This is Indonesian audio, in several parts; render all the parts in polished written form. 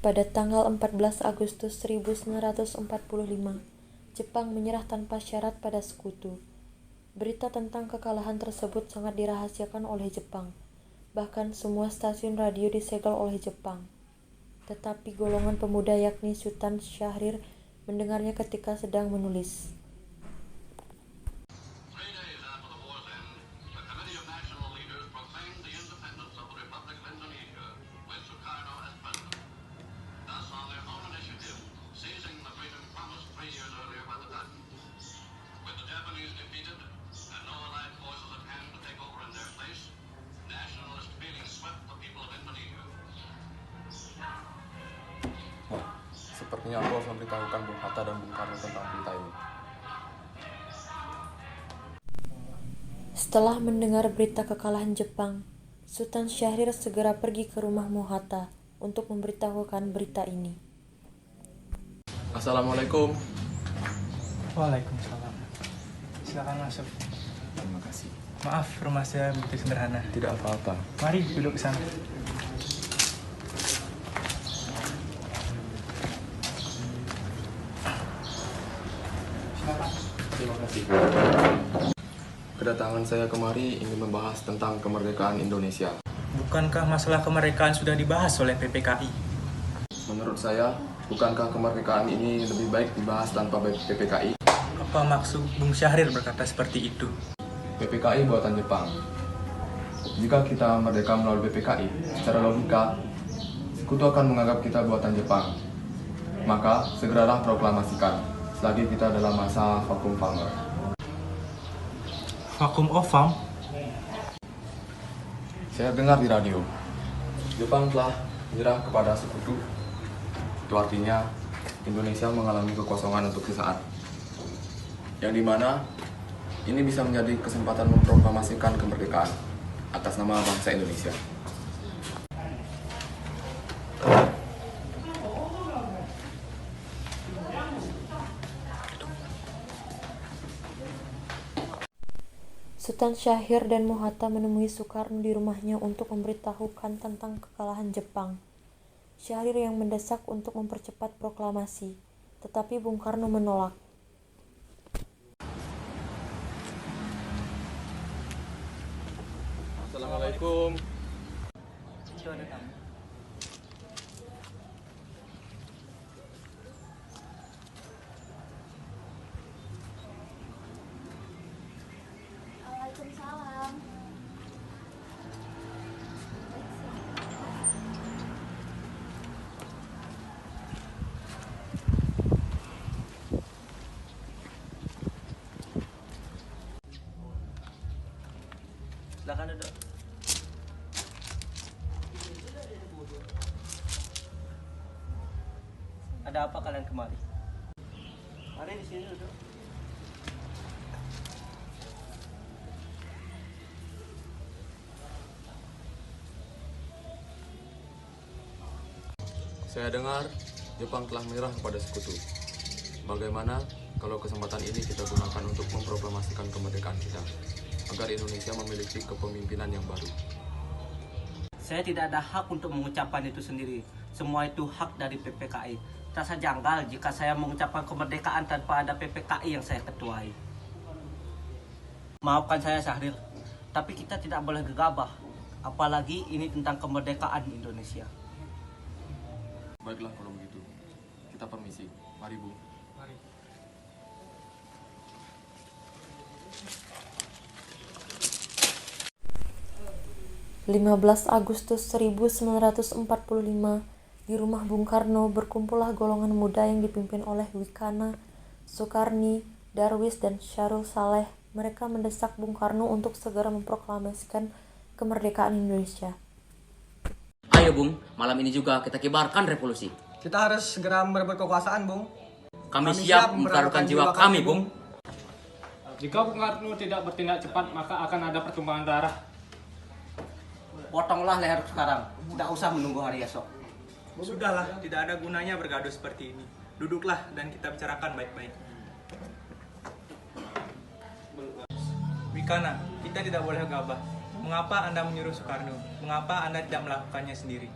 Pada tanggal 14 Agustus 1945, Jepang menyerah tanpa syarat pada Sekutu. Berita tentang kekalahan tersebut sangat dirahasiakan oleh Jepang. Bahkan semua stasiun radio disegel oleh Jepang. Tetapi golongan pemuda yakni Sultan Syahrir mendengarnya ketika sedang menulis. Sepertinya aku harus memberitahukan Bung Hatta dan Bung Karno tentang berita ini. Setelah mendengar berita kekalahan Jepang, Sultan Syahrir segera pergi ke rumah Hatta untuk memberitahukan berita ini. Assalamualaikum. Waalaikumsalam. Silakan masuk. Terima kasih. Maaf, rumah saya begitu sederhana. Tidak apa-apa. Mari duduk di sana. Silakan. Terima kasih. Kedatangan saya kemari ingin membahas tentang kemerdekaan Indonesia. Bukankah masalah kemerdekaan sudah dibahas oleh PPKI? Menurut saya, bukankah kemerdekaan ini lebih baik dibahas tanpa PPKI? Apa maksud Bung Syahrir berkata seperti itu? PPKI buatan Jepang. Jika kita merdeka melalui PPKI, secara logika, Sekutu akan menganggap kita buatan Jepang. Maka, segeralah proklamasikan, selagi kita dalam masa vakum power. Vakum of Farm? Saya dengar di radio, Jepang telah menyerah kepada Sekutu. Itu artinya, Indonesia mengalami kekosongan untuk sesaat. Yang dimana, ini bisa menjadi kesempatan memproklamasikan kemerdekaan atas nama bangsa Indonesia. Sultan Syahrir dan Hatta menemui Soekarno di rumahnya untuk memberitahukan tentang kekalahan Jepang. Syahrir yang mendesak untuk mempercepat proklamasi, tetapi Bung Karno menolak. Assalamualaikum. Itu ada tamu. Waalaikumsalam. Silakan duduk. Ada apa kalian kemari? Mari di sini duduk. Saya dengar Jepang telah menyerah kepada Sekutu. Bagaimana kalau kesempatan ini kita gunakan untuk memproklamasikan kemerdekaan kita, agar Indonesia memiliki kepemimpinan yang baru? Saya tidak ada hak untuk mengucapkan itu sendiri. Semua itu hak dari PPKI. Terasa janggal jika saya mengucapkan kemerdekaan tanpa ada PPKI yang saya ketuai. Maafkan saya Syahrir, tapi kita tidak boleh gegabah. Apalagi ini tentang kemerdekaan Indonesia. Baiklah kalau begitu. Kita permisi. Mari, Bu. Mari. (15 Agustus 1945), di rumah Bung Karno berkumpullah golongan muda yang dipimpin oleh Wikana, Soekarni, Darwis, dan Syarul Saleh. Mereka mendesak Bung Karno untuk segera memproklamasikan kemerdekaan Indonesia. Ayo Bung, malam ini juga kita kibarkan revolusi. Kita harus segera merebut kekuasaan, Bung. Kami siap mempertaruhkan jiwa kami, Bung. Jika Bung Karno tidak bertindak cepat, maka akan ada pertumpahan darah. Potonglah leher sekarang, tidak usah menunggu hari esok. Sudahlah, tidak ada gunanya bergaduh seperti ini. Duduklah dan kita bicarakan baik-baik. Wikana, kita tidak boleh gabah. Mengapa Anda menyuruh Soekarno? Mengapa Anda tidak melakukannya sendiri?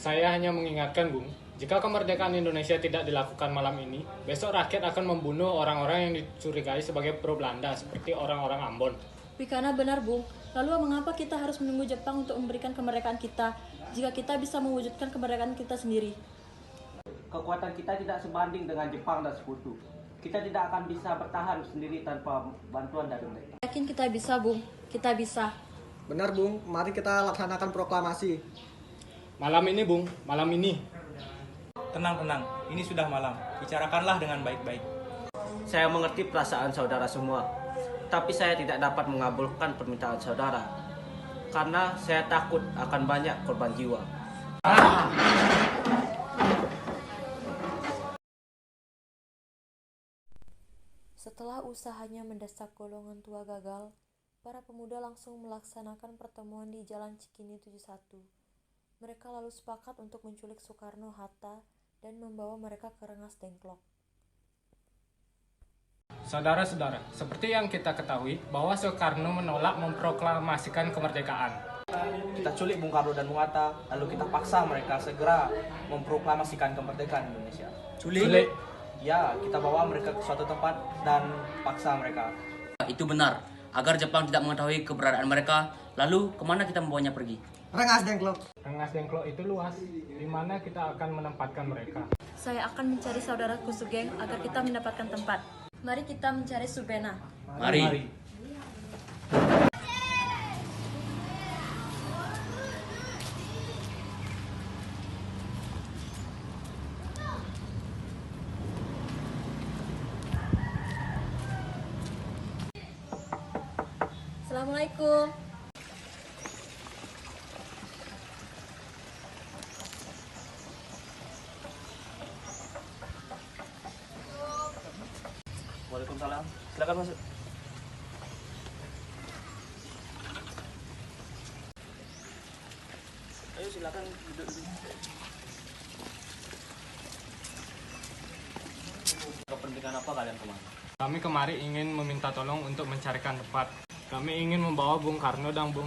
Saya hanya mengingatkan, Bung, jika kemerdekaan Indonesia tidak dilakukan malam ini, besok rakyat akan membunuh orang-orang yang dicurigai sebagai pro Belanda, seperti orang-orang Ambon. Pikana benar, Bung. Lalu mengapa kita harus menunggu Jepang untuk memberikan kemerdekaan kita, jika kita bisa mewujudkan kemerdekaan kita sendiri? Kekuatan kita tidak sebanding dengan Jepang dan sekutu. Kita tidak akan bisa bertahan sendiri tanpa bantuan dari mereka. Yakin kita bisa, Bung. Kita bisa. Benar, Bung. Mari kita laksanakan proklamasi. Malam ini, Bung, malam ini. Tenang, ini sudah malam. Bicarakanlah dengan baik-baik. Saya mengerti perasaan saudara semua, tapi saya tidak dapat mengabulkan permintaan saudara. Karena saya takut akan banyak korban jiwa. Setelah usahanya mendesak golongan tua gagal, para pemuda langsung melaksanakan pertemuan di Jalan Cikini 71. Mereka lalu sepakat untuk menculik Soekarno-Hatta dan membawa mereka ke Rengas Dengklok. Saudara-saudara, seperti yang kita ketahui bahwa Soekarno menolak memproklamasikan kemerdekaan. Kita culik Bung Karno dan Bung Hatta, lalu kita paksa mereka segera memproklamasikan kemerdekaan Indonesia. Culik. Ya, kita bawa mereka ke suatu tempat dan paksa mereka. Itu benar. Agar Jepang tidak mengetahui keberadaan mereka, lalu kemana kita membawanya pergi? Rengas Dengklok. Rengas Dengklok itu luas, di mana kita akan menempatkan mereka. Saya akan mencari saudaraku Sugeng agar kita mendapatkan tempat. Mari kita mencari Subena. Mari. Assalamualaikum. Waalaikumsalam. Silakan masuk. Ayo silakan duduk. Kepentingan apa kalian kemana? Kami kemari ingin meminta tolong untuk mencarikan tempat. Kami ingin membawa Bung Karno dan Bung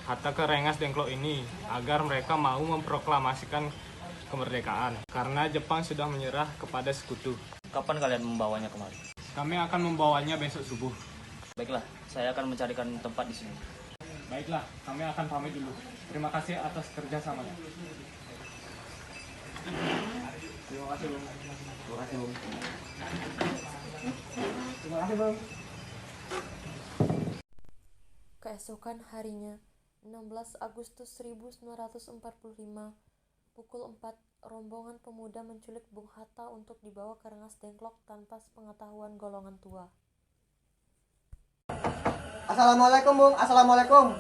Hatta ke Rengas Dengklok ini agar mereka mau memproklamasikan kemerdekaan karena Jepang sudah menyerah kepada sekutu. Kapan kalian membawanya kemari? Kami akan membawanya besok subuh. Baiklah, saya akan mencarikan tempat di sini. Baiklah, kami akan pamit dulu. Terima kasih atas kerjasamanya. Terima kasih, Bung. Terima kasih, Bung. Keesokan harinya, 16 Agustus 1945, pukul 4, rombongan pemuda menculik Bung Hatta untuk dibawa ke Rengas Dengklok tanpa sepengetahuan golongan tua. Assalamualaikum, Bung. Assalamualaikum.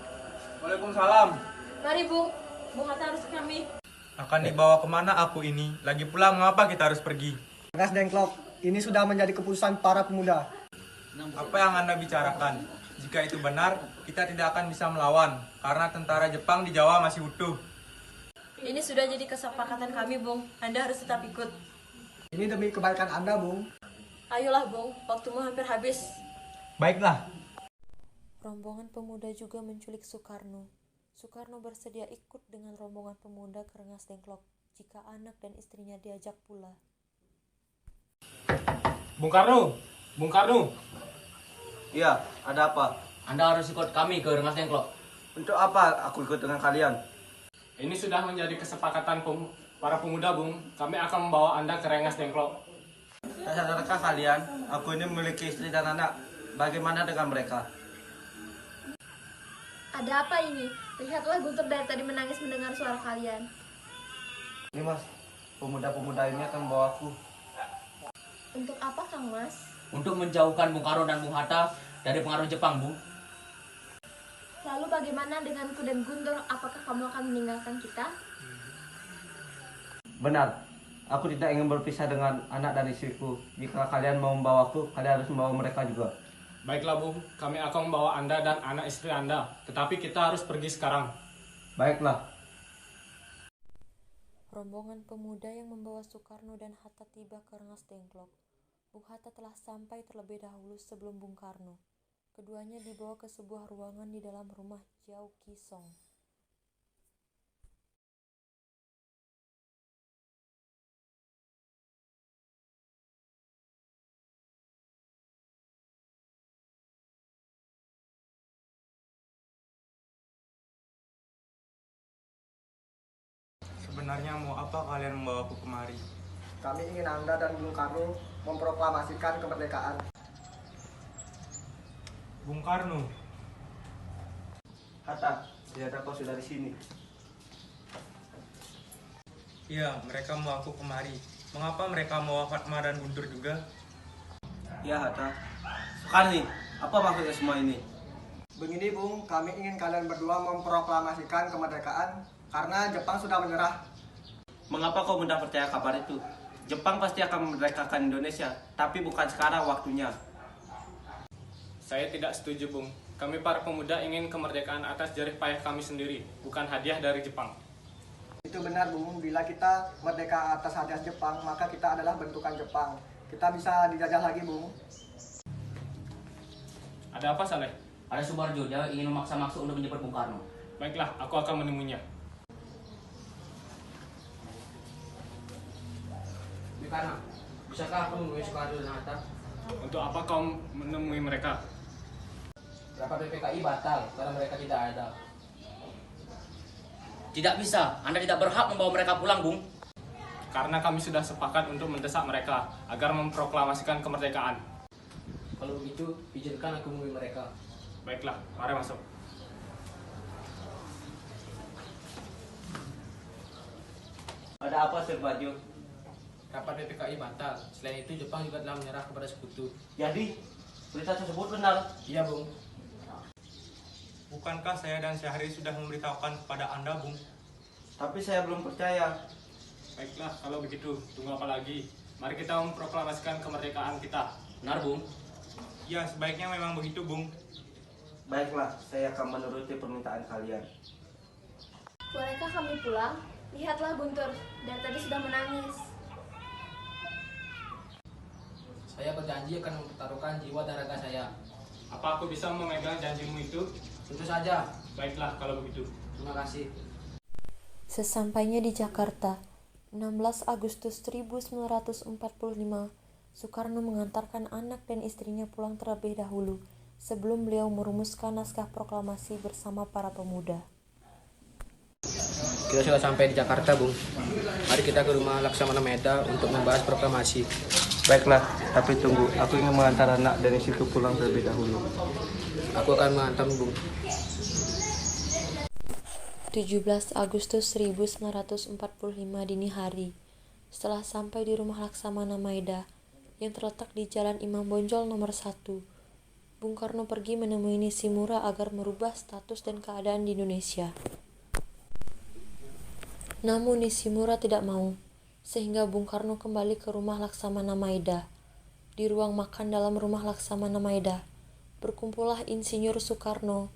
Waalaikumsalam. Mari, Bung. Bung Hatta harus kami. Akan dibawa kemana aku ini? Lagi pula mengapa kita harus pergi? Rengas Dengklok. Ini sudah menjadi keputusan para pemuda. Apa yang Anda bicarakan? Jika itu benar, kita tidak akan bisa melawan karena tentara Jepang di Jawa masih utuh. Ini sudah jadi kesepakatan kami, Bung. Anda harus tetap ikut. Ini demi kebaikan Anda, Bung. Ayolah, Bung. Waktumu hampir habis. Baiklah. Rombongan pemuda juga menculik Soekarno. Soekarno bersedia ikut dengan rombongan pemuda ke Rengas Dengklok jika anak dan istrinya diajak pula. Bung Karno! Bung Karno! Iya, ada apa? Anda harus ikut kami ke Rengas Dengklok. Untuk apa aku ikut dengan kalian? Ini sudah menjadi kesepakatan para pemuda, Bung. Kami akan membawa Anda ke Rengas Dengklok. Sadarkah kalian, aku ini memiliki istri dan anak. Bagaimana dengan mereka? Ada apa ini? Lihatlah Guntur dari tadi menangis mendengar suara kalian. Ini mas, pemuda-pemuda ini akan membawaku. Untuk apa Kang Mas? Untuk menjauhkan Bung Karno dan Bung Hatta dari pengaruh Jepang, Bung. Lalu bagaimana denganku dan Guntur? Apakah kamu akan meninggalkan kita? Benar, aku tidak ingin berpisah dengan anak dan istriku. Jika kalian mau membawaku, kalian harus membawa mereka juga. Baiklah, Bung. Kami akan membawa Anda dan anak istri Anda. Tetapi kita harus pergi sekarang. Baiklah. Rombongan pemuda yang membawa Soekarno dan Hatta tiba ke Rengas Dengklok. Bung Hatta telah sampai terlebih dahulu sebelum Bung Karno. Keduanya dibawa ke sebuah ruangan di dalam rumah Jiao Ki Song. sebenarnya mau apa kalian membawaku kemari? Kami ingin Anda dan Bung Karno memproklamasikan kemerdekaan. Bung Karno, Hatta, ternyata kau sudah di sini. iya mereka mau aku kemari. Mengapa mereka mau Fatma dan Guntur juga? Ya Hatta. Soekarni, apa maksudnya semua ini? Begini Bung, kami ingin kalian berdua memproklamasikan kemerdekaan karena Jepang sudah menyerah. Mengapa kau mudah percaya kabar itu? Jepang pasti akan memerdekakan Indonesia, tapi bukan sekarang waktunya. Saya tidak setuju, Bung. Kami para pemuda ingin kemerdekaan atas jerih payah kami sendiri, bukan hadiah dari Jepang. Itu benar Bung, bila kita merdeka atas hadiah Jepang, maka kita adalah bentukan Jepang. Kita bisa dijajah lagi Bung. Ada apa, Saleh? Ada Subarjo, dia ingin memaksa-maksa untuk menjemput Bung Karno. Baiklah, aku akan menemuinya. Bung Karno, bisakah aku menemui Subarjo dan Hatta? Untuk apa kau menemui mereka? Rapat PPKI batal karena mereka tidak ada. Tidak bisa, Anda tidak berhak membawa mereka pulang, Bung. Karena kami sudah sepakat untuk mendesak mereka agar memproklamasikan kemerdekaan. Kalau begitu, izinkan aku menemui mereka. Baiklah, mari masuk. Ada apa, Subarjo? Rapat PPKI batal. Selain itu, Jepang juga telah menyerah kepada sekutu. Jadi, berita tersebut benar? Iya, Bung. Bukankah saya dan Syahri sudah memberitahukan kepada Anda, Bung? Tapi saya belum percaya. Baiklah, kalau begitu, tunggu apa lagi? Mari kita memproklamasikan kemerdekaan kita. Benar, Bung. Ya, sebaiknya memang begitu, Bung. Baiklah, saya akan menuruti permintaan kalian. Bolehkah kami pulang? Lihatlah Guntur, dari tadi sudah menangis. Saya berjanji akan mempertaruhkan jiwa dan raga saya. Apa aku bisa memegang janjimu itu? Tentu saja. Baiklah, kalau begitu. Terima kasih. Sesampainya di Jakarta, 16 Agustus 1945, Soekarno mengantarkan anak dan istrinya pulang terlebih dahulu sebelum beliau merumuskan naskah proklamasi bersama para pemuda. Kita sudah sampai di Jakarta, Bung. Mari kita ke rumah Laksamana Meda untuk membahas proklamasi. Baiklah, tapi tunggu. Aku ingin mengantar anak dari situ pulang terlebih dahulu. Aku akan mengantarmu, Bung. 17 Agustus 1945 dini hari, setelah sampai di rumah Laksamana Maeda yang terletak di Jalan Imam Bonjol nomor 1, Bung Karno pergi menemui Nishimura agar merubah status dan keadaan di Indonesia. Namun Nishimura tidak mau, sehingga Bung Karno kembali ke rumah Laksamana Maeda. Di ruang makan dalam rumah Laksamana Maeda, berkumpullah Insinyur Soekarno,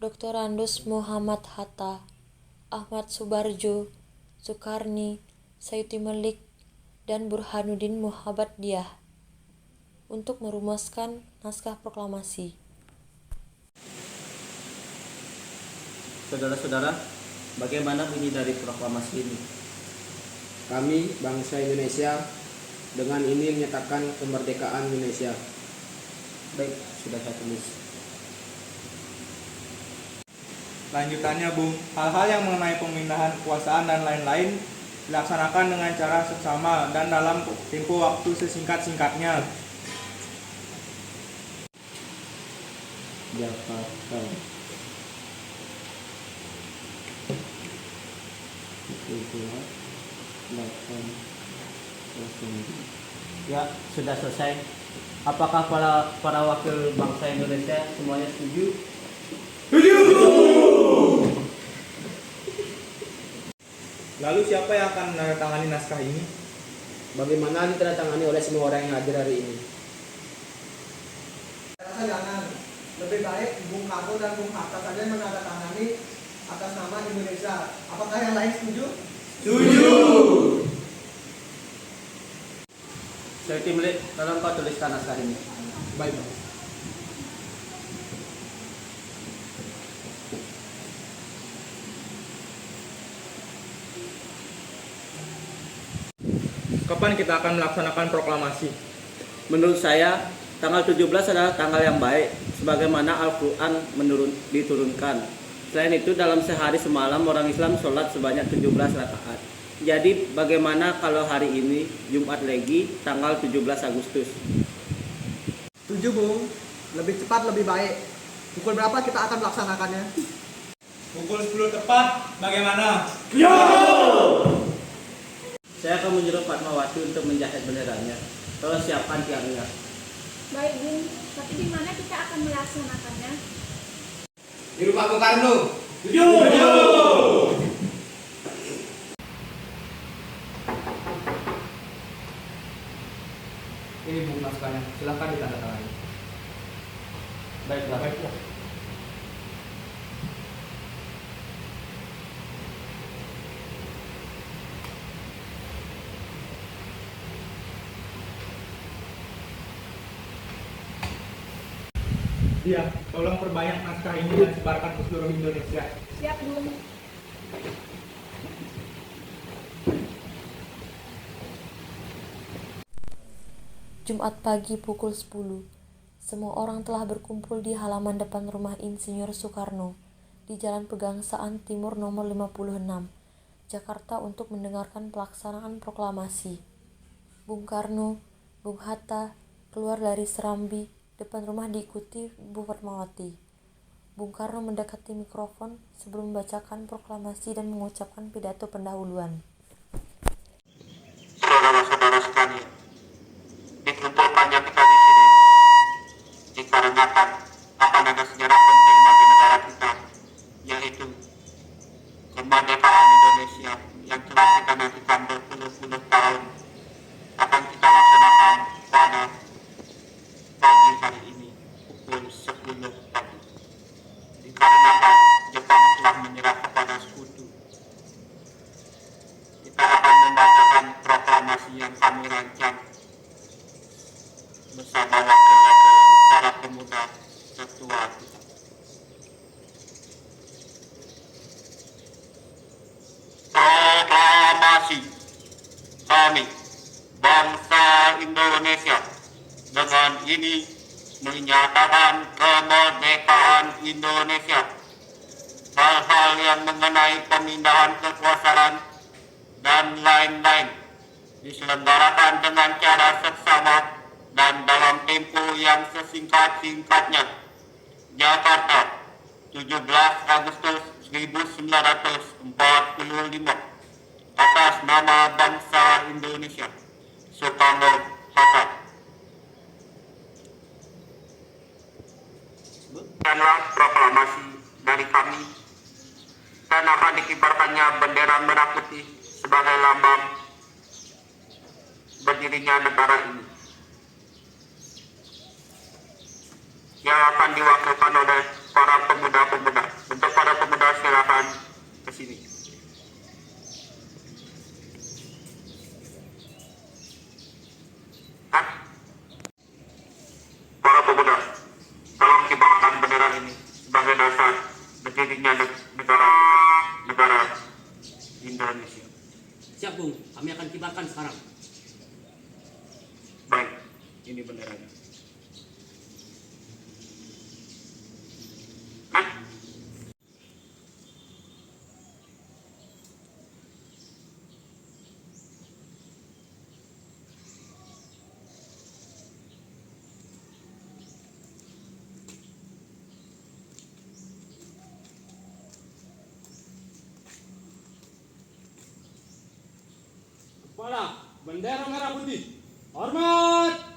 Dr. Andos Muhammad Hatta, Ahmad Subarjo, Soekarni, Sayuti Melik, dan Burhanuddin Muhammadiyah untuk merumuskan naskah proklamasi. Saudara-saudara, bagaimana bunyi dari proklamasi ini? Kami, bangsa Indonesia, dengan ini menyatakan kemerdekaan Indonesia. Baik, sudah saya tulis. Lanjutannya, Bung, hal-hal yang mengenai pemindahan kekuasaan dan lain-lain dilaksanakan dengan cara seksama dan dalam tempo waktu sesingkat-singkatnya. Jakarta. Ya, sudah selesai. Apakah para wakil bangsa Indonesia semuanya setuju? Lalu siapa yang akan menandatangani naskah ini? Bagaimana ditandatangani oleh semua orang yang hadir hari ini? Saya rasa jangan. Lebih baik Bung Karno dan Bung Hatta saja yang menandatangani atas nama Indonesia. Apakah yang lain setuju? Setuju! Sayuti Melik, tolong kau tuliskan naskah ini. Baik. Kapan kita akan melaksanakan proklamasi? Menurut saya, tanggal 17 adalah tanggal yang baik, sebagaimana Al-Quran diturunkan. Selain itu, dalam sehari semalam orang Islam sholat sebanyak 17 rakaat. Jadi bagaimana kalau hari ini, Jumat Legi, tanggal 17 Agustus? 7 Bung, lebih cepat lebih baik. Pukul berapa kita akan melaksanakannya? Pukul 10 tepat, bagaimana? Saya akan menyuruh Fatmawati untuk menjahit benderanya. Tolong siapkan tiangnya. Baik Bung, tapi di mana kita akan melaksanakannya? Di rumah Bung Karno. Ini Bung naskahnya, silahkan ditandatangani. Baiklah. Dia, tolong perbanyak naskah ini dan sebarkan ke seluruh Indonesia. Siap Bung. Jumat pagi pukul 10. Semua orang telah berkumpul di halaman depan rumah Insinyur Soekarno di Jalan Pegangsaan Timur nomor 56, Jakarta untuk mendengarkan pelaksanaan proklamasi. Bung Karno, Bung Hatta keluar dari serambi depan rumah diikuti Bu Fatmawati. Bung Karno mendekati mikrofon sebelum membacakan proklamasi dan mengucapkan pidato pendahuluan. Saudara-saudara sekalian, dikumpulkannya kita di sini dikarenakan akan ada sejarah penting bagi negara kita, yaitu kemerdekaan Indonesia yang telah kita nantikan berpuluh-puluh tahun akan kita laksanakan pada pagi hari ini pukul 10 pagi. Dikarenakan Jepang telah menyerah kepada sekutu, kita akan membacakan proklamasi yang kami rancang bersama wakil-wakil para pemuda setua kita. Proklamasi kami, bangsa Indonesia, dengan ini menyatakan kemerdekaan Indonesia. Hal-hal yang mengenai pemindahan kekuasaan dan lain-lain diselenggarakan dengan cara seksama dan dalam tempo yang sesingkat-singkatnya. Jakarta, 17 Agustus 1945, atas nama bangsa Indonesia. Soekarno-Hatta. Adalah proklamasi dari kami dan akan dikibarkannya bendera merah putih sebagai lambang berdirinya negara ini, yang akan diwakilkan oleh para pemuda-pemuda. Untuk para pemuda silakan ke sini. Para pemuda, tolong kibarkan bendera ini sebagai dasar berdirinya negara Indonesia. Siap Bung, kami akan kibarkan sekarang. Baik, ini benderanya. Kepala bendera merah putih. Hormat.